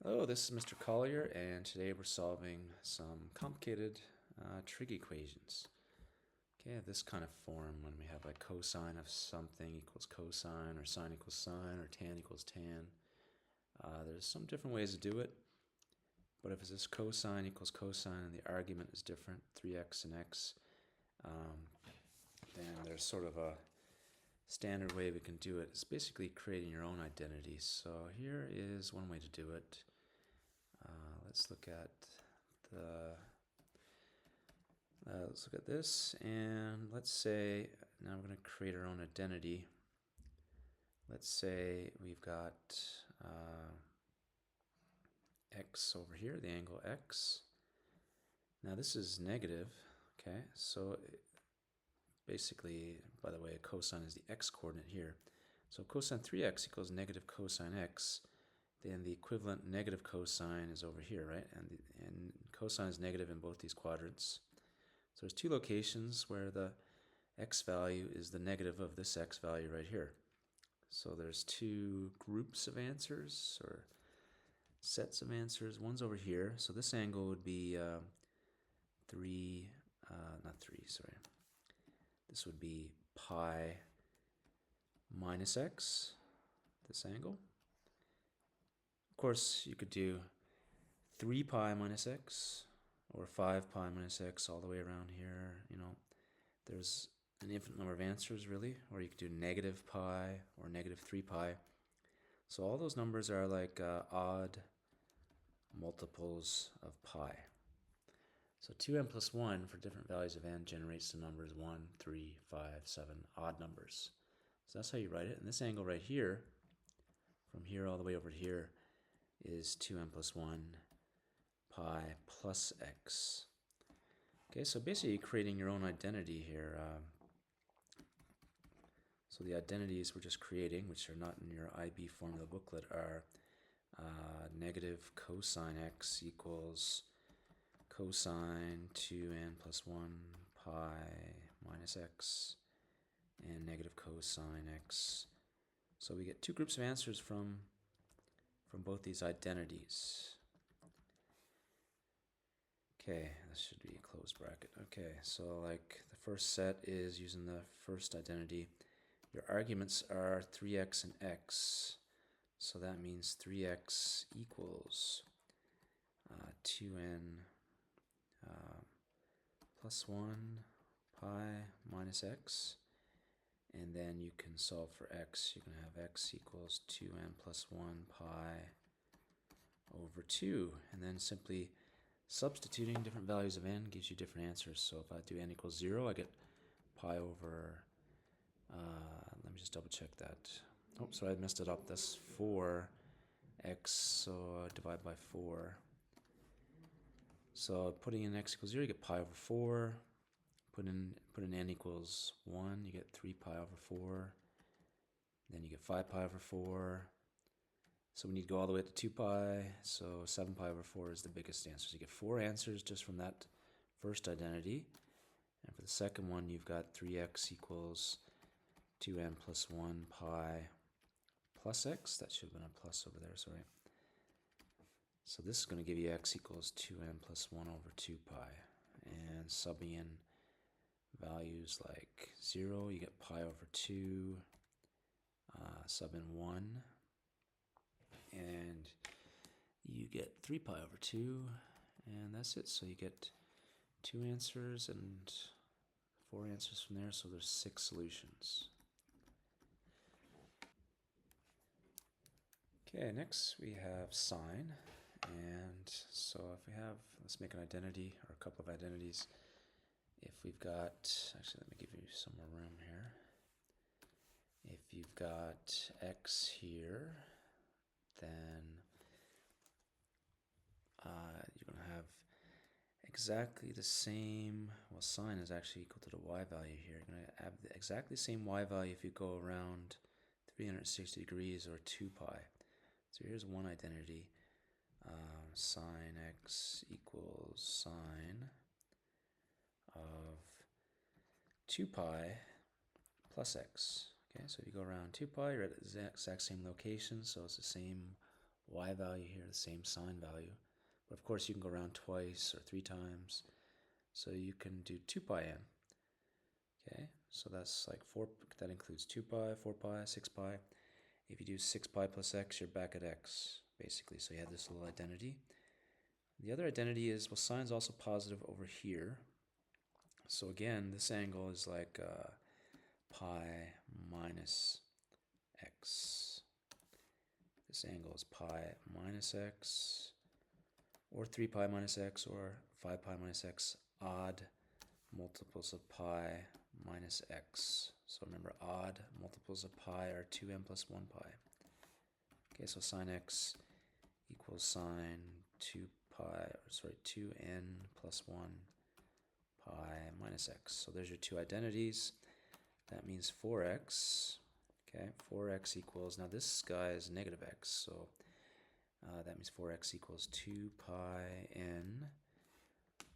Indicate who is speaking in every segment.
Speaker 1: Hello, this is Mr. Collier, and today we're solving some complicated trig equations. Okay, this kind of form when we have like cosine of something equals cosine, or sine equals sine, or tan equals tan. There's some different ways to do it, but if it's this cosine equals cosine and the argument is different, 3x and x, then there's sort of a standard way we can do it. It's basically creating your own identity. So here is one way to do it. Let's look at this, and let's say now we're going to create our own identity. Let's say we've got x over here, the angle x. Now this is negative, okay? So basically, by the way, a cosine is the x coordinate here. So cosine 3x equals negative cosine x. Then the equivalent negative cosine is over here, right? And cosine is negative in both these quadrants. So there's two locations where the x value is the negative of this x value right here. So there's two groups of answers or sets of answers. One's over here. So this angle would be this would be pi minus x, this angle. Of course, you could do 3 pi minus x or 5 pi minus x all the way around here. You know, there's an infinite number of answers really, or you could do negative pi or negative 3 pi. So all those numbers are like odd multiples of pi. So 2n plus 1 for different values of n generates the numbers 1, 3, 5, 7, odd numbers. So that's how you write it. And this angle right here, from here all the way over to here, is 2n plus 1 pi plus x. Okay, so basically creating your own identity here. So the identities we're just creating, which are not in your IB formula booklet, are negative cosine x equals cosine 2n plus 1 pi minus x, and negative cosine x. So we get two groups of answers from both these identities. Okay, this should be a closed bracket. Okay, so like the first set is using the first identity. Your arguments are 3x and x. So that means 3x equals 2n plus 1 pi minus x. And then you can solve for x. You're going to have x equals 2n plus 1 pi over 2. And then simply substituting different values of n gives you different answers. So if I do n equals 0, I get pi over, let me just double check that. Oh, sorry, I messed it up. That's 4x, so divide by 4. So putting in x equals 0, you get pi over 4. Put in n equals 1, you get 3 pi over 4. Then you get 5 pi over 4. So we need to go all the way up to 2 pi, so 7 pi over 4 is the biggest answer. So you get 4 answers just from that first identity. And for the second one, you've got 3x equals 2n plus 1 pi plus x. That should have been a plus over there, sorry. So this is going to give you x equals 2n plus 1 over 2 pi. And subbing in values like 0, you get pi over 2, sub in 1, and you get 3 pi over 2, and that's it. So you get 2 answers and 4 answers from there, so there's 6 solutions. Okay, next we have sine, and so if we have, let's make an identity, or a couple of identities. If we've got, actually let me give you some more room here. If you've got x here, then you're going to have exactly the same, well, sine is actually equal to the y value here. You're going to have exactly the same y value if you go around 360 degrees or 2 pi. So here's one identity. Sine x equals sine of 2 pi plus x. Okay, so if you go around 2 pi, you're at the exact same location, so it's the same y value here, the same sine value. But of course you can go around twice or 3 times. So you can do 2 pi n. Okay, so that's like 4, that includes 2 pi, 4 pi, 6 pi. If you do 6 pi plus x, you're back at x, basically. So you have this little identity. The other identity is, well, sine's also positive over here. So again, this angle is like pi minus x. This angle is pi minus x, or 3 pi minus x, or 5 pi minus x, odd multiples of pi minus x. So remember, odd multiples of pi are 2n plus 1 pi. Okay, so sine x equals sine 2n plus 1 pi minus x. So there's your two identities. That means 4x. Okay, 4x equals, now this guy is negative x, so that means 4x equals 2 pi n.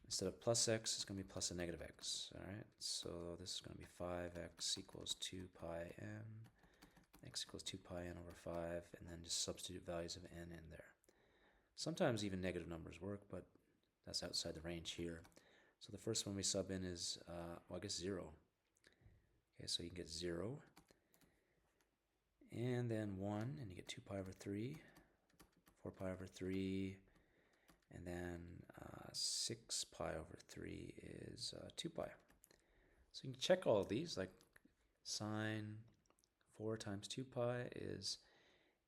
Speaker 1: Instead of plus x, it's going to be plus a negative x. All right, so this is going to be 5x equals 2 pi n. X equals 2 pi n over 5, and then just substitute values of n in there. Sometimes even negative numbers work, but that's outside the range here. So the first one we sub in is, well, I guess 0. Okay, so you can get 0. And then 1, and you get 2 pi over 3, 4 pi over 3, and then 6 pi over 3 is 2 pi. So you can check all of these, like sine 4 times 2 pi is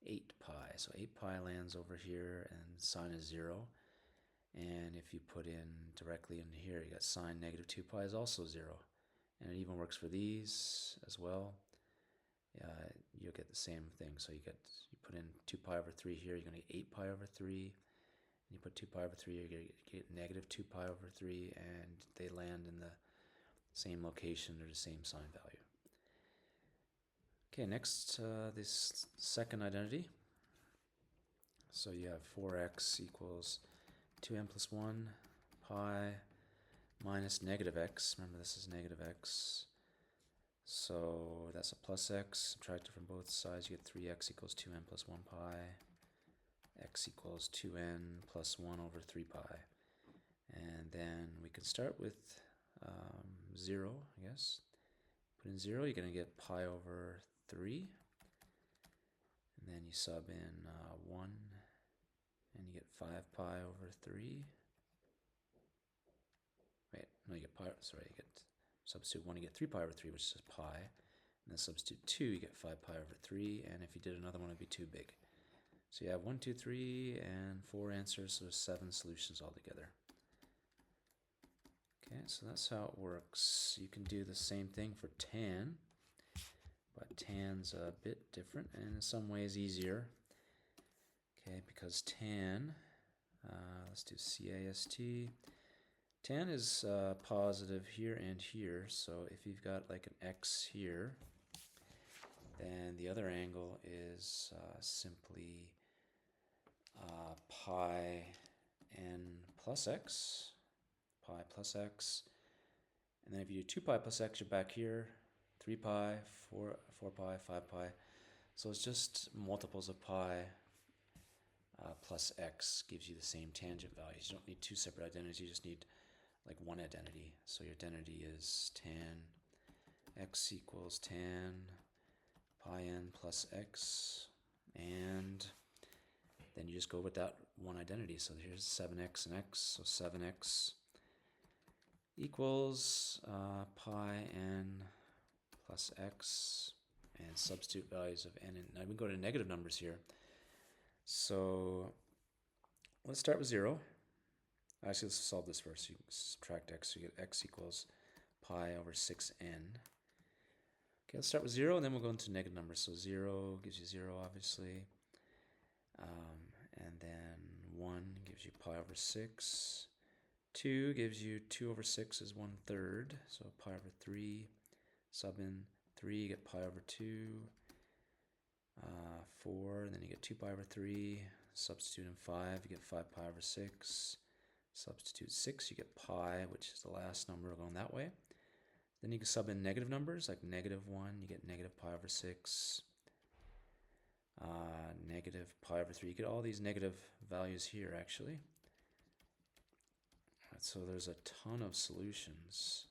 Speaker 1: 8 pi. So 8 pi lands over here, and sine is 0. And if you put in directly in here, you got sine negative 2 pi is also 0. And it even works for these as well. You'll get the same thing. So you put in 2 pi over 3 here, you're going to get 8 pi over 3. And you put 2 pi over 3, you're going to get negative 2 pi over 3, and they land in the same location or the same sine value. Okay, next, this second identity. So you have 4x equals 2n plus 1 pi minus negative x. Remember, this is negative x. So that's a plus x. Subtract it from both sides. You get 3x equals 2n plus 1 pi. X equals 2n plus 1 over 3 pi. And then we can start with 0, I guess. Put in 0, you're going to get pi over 3. And then you sub in 1, and you get 5 pi over 3. Wait, no, you get pi, sorry, you get, substitute 1, you get 3 pi over 3, which is pi. And then substitute 2, you get 5 pi over 3. And if you did another one, it would be too big. So you have 1, 2, 3, and 4 answers, so there's 7 solutions altogether. Okay, so that's how it works. You can do the same thing for tan, but tan's a bit different and in some ways easier. Okay, because tan, let's do CAST. Tan is positive here and here, so if you've got like an x here, then the other angle is simply pi n plus x, pi plus x. And then if you do 2 pi plus x, you're back here, 3 pi, 4 pi, 5 pi. So it's just multiples of pi plus x gives you the same tangent values. You don't need two separate identities, you just need like one identity. So your identity is tan x equals tan pi n plus x, and then you just go with that one identity. So here's 7x and x, so 7x equals pi n plus x, and substitute values of n. Now we can go to negative numbers here. So let's start with 0. Actually, let's solve this first. You can subtract x, so you get x equals pi over 6n. Okay, let's start with 0, and then we'll go into negative numbers. So 0 gives you 0, obviously. And then 1 gives you pi over 6. 2 gives you 2 over 6 is 1/3, so pi over 3. Sub in 3, you get pi over 2. 4, and then you get 2 pi over 3. Substitute in 5, you get 5 pi over 6. Substitute 6, you get pi, which is the last number going that way. Then you can sub in negative numbers, like negative 1, you get negative pi over 6. Negative pi over 3. You get all these negative values here, actually. So there's a ton of solutions.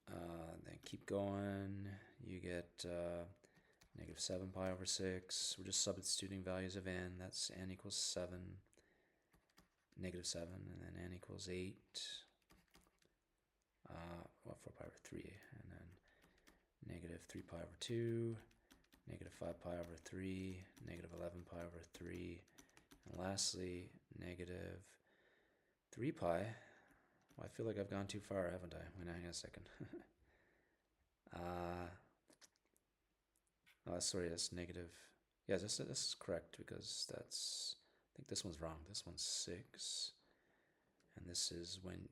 Speaker 1: Then keep going. You get negative 7 pi over 6. We're just substituting values of n. That's n equals 7, negative 7, and then n equals 8. 4 pi over 3, and then negative 3 pi over 2, negative 5 pi over 3, negative 11 pi over 3, and lastly, negative 3 pi. Well, I feel like I've gone too far, haven't I? Wait, hang on a second. Sorry, that's negative. Yeah, this is correct because that's, I think this one's wrong. This one's 6. And this is when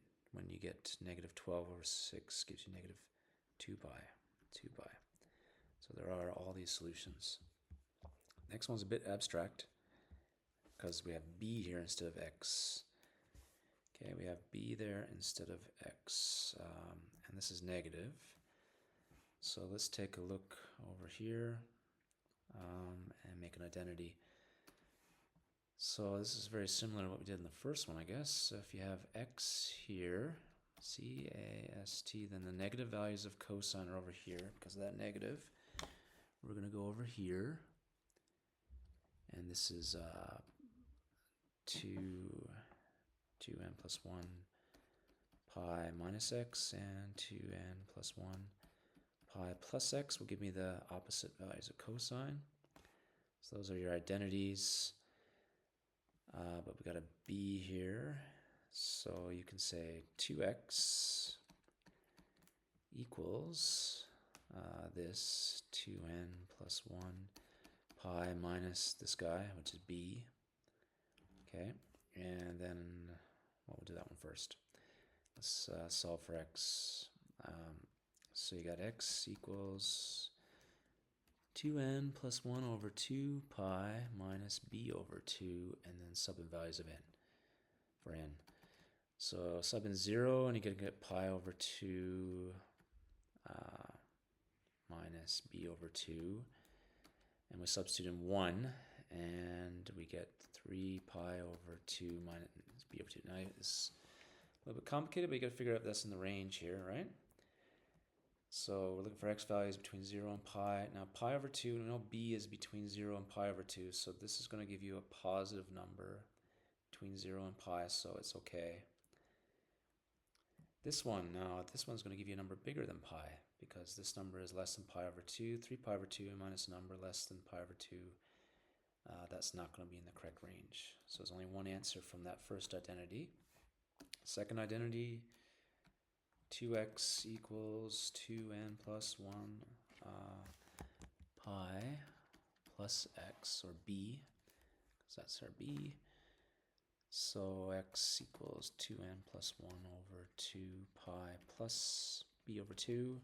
Speaker 1: you get negative 12 over 6 gives you negative 2 pi. 2 pi. So there are all these solutions. Next one's a bit abstract because we have b here instead of x. Okay, we have b there instead of x. And this is negative. So let's take a look over here and make an identity. So this is very similar to what we did in the first one, I guess. So if you have x here, C-A-S-T, then the negative values of cosine are over here because of that negative. We're going to go over here, and this is 2n plus 1 pi minus x, and 2n plus 1 pi plus x will give me the opposite values of cosine. So those are your identities. But we got a b here, so you can say 2x equals this 2n plus 1 pi minus this guy, which is b. Okay, and then we'll do that one first. Let's solve for x. So you got x equals 2n plus 1 over 2 pi minus b over 2, and then sub in values of n for n. So sub in 0, and you get pi over 2 minus b over 2. And we substitute in 1, and we get 3 pi over 2 minus b over 2. Now it's a little bit complicated, but you got to figure out if that's in the range here, right? So we're looking for x values between 0 and pi. Now pi over 2, we know b is between 0 and pi over 2, so this is going to give you a positive number between 0 and pi, so it's okay. This one's going to give you a number bigger than pi, because this number is less than pi over 2. 3 pi over 2 minus a number less than pi over 2, that's not going to be in the correct range. So there's only one answer from that first identity. Second identity, 2x equals 2n plus 1 pi plus x, or b, because that's our b. So x equals 2n plus 1 over 2 pi plus b over 2.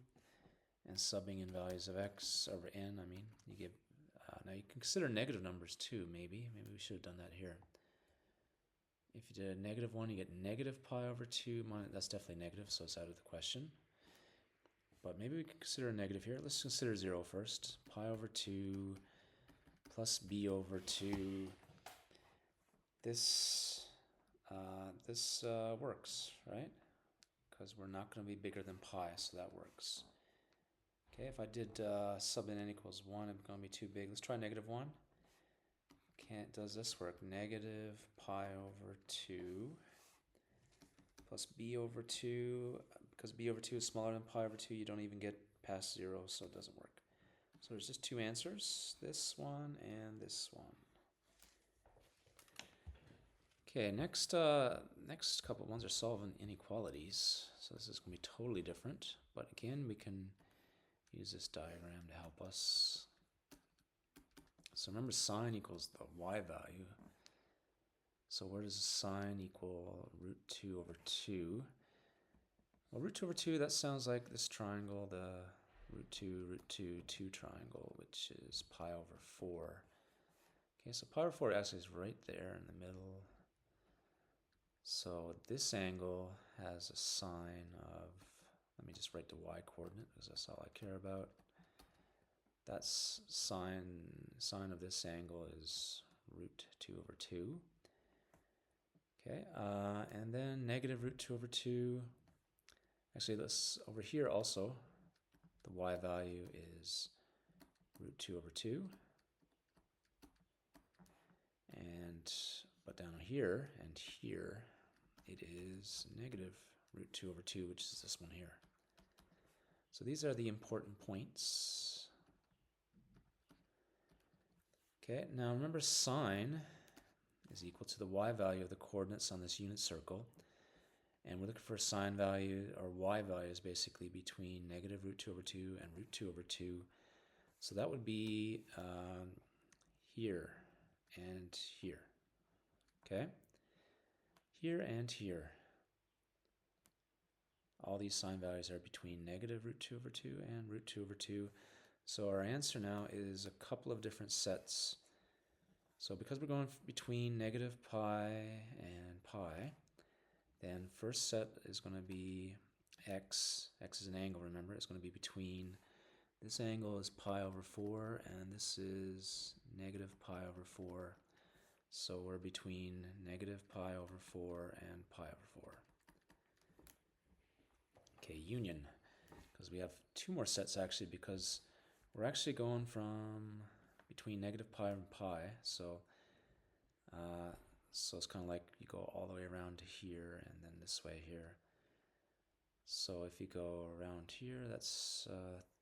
Speaker 1: And subbing in values of x over n, you give, now you can consider negative numbers too, maybe. Maybe we should have done that here. If you did a negative 1, you get negative pi over 2. That's definitely negative, so it's out of the question. But maybe we can consider a negative here. Let's consider 0 first. Pi over 2 plus b over 2. This works, right? Because we're not going to be bigger than pi, so that works. Okay, if I did sub in n equals 1, it's going to be too big. Let's try negative 1. Does this work? Negative pi over 2 plus b over 2. Because b over 2 is smaller than pi over 2, you don't even get past 0, so it doesn't work. So there's just two answers, this one and this one. Okay, next couple ones are solving inequalities. So this is going to be totally different. But again, we can use this diagram to help us. So remember, sine equals the y value. So where does sine equal root 2 over 2? Well, root 2 over 2, that sounds like this triangle, the root 2, 2 triangle, which is pi over 4. Okay, so pi over 4 actually is right there in the middle. So this angle has a sine of, let me just write the y coordinate because that's all I care about. that's sine of this angle is root 2 over 2. Okay, and then negative root 2 over 2. Actually, this over here also, the y value is root 2 over 2. But down here and here, it is negative root 2 over 2, which is this one here. So these are the important points. Okay, now remember sine is equal to the y value of the coordinates on this unit circle. And we're looking for a sine value, or y value is basically between negative root 2 over 2 and root 2 over 2. So that would be here and here. Okay? Here and here. All these sine values are between negative root 2 over 2 and root 2 over 2. So our answer now is a couple of different sets. So because we're going between negative pi and pi, then first set is going to be x. X is an angle, remember. It's going to be between, this angle is pi over 4, and this is negative pi over 4. So we're between negative pi over 4 and pi over 4. Okay, union, because we have two more sets actually, because we're actually going from between negative pi and pi, so it's kind of like you go all the way around to here and then this way here. So if you go around here, that's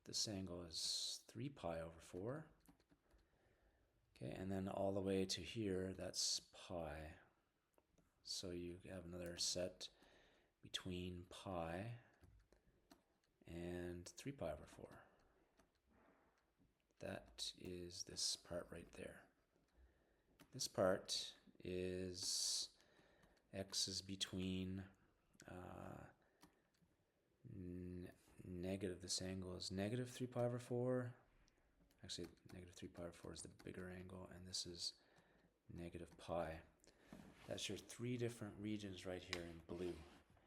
Speaker 1: this angle is 3 pi over 4. Okay, and then all the way to here, that's pi. So you have another set between pi and 3 pi over 4. That is this part right there. This part is x is between negative, this angle is negative 3 pi over 4. Actually, negative 3 pi over 4 is the bigger angle, and this is negative pi. That's your three different regions right here in blue.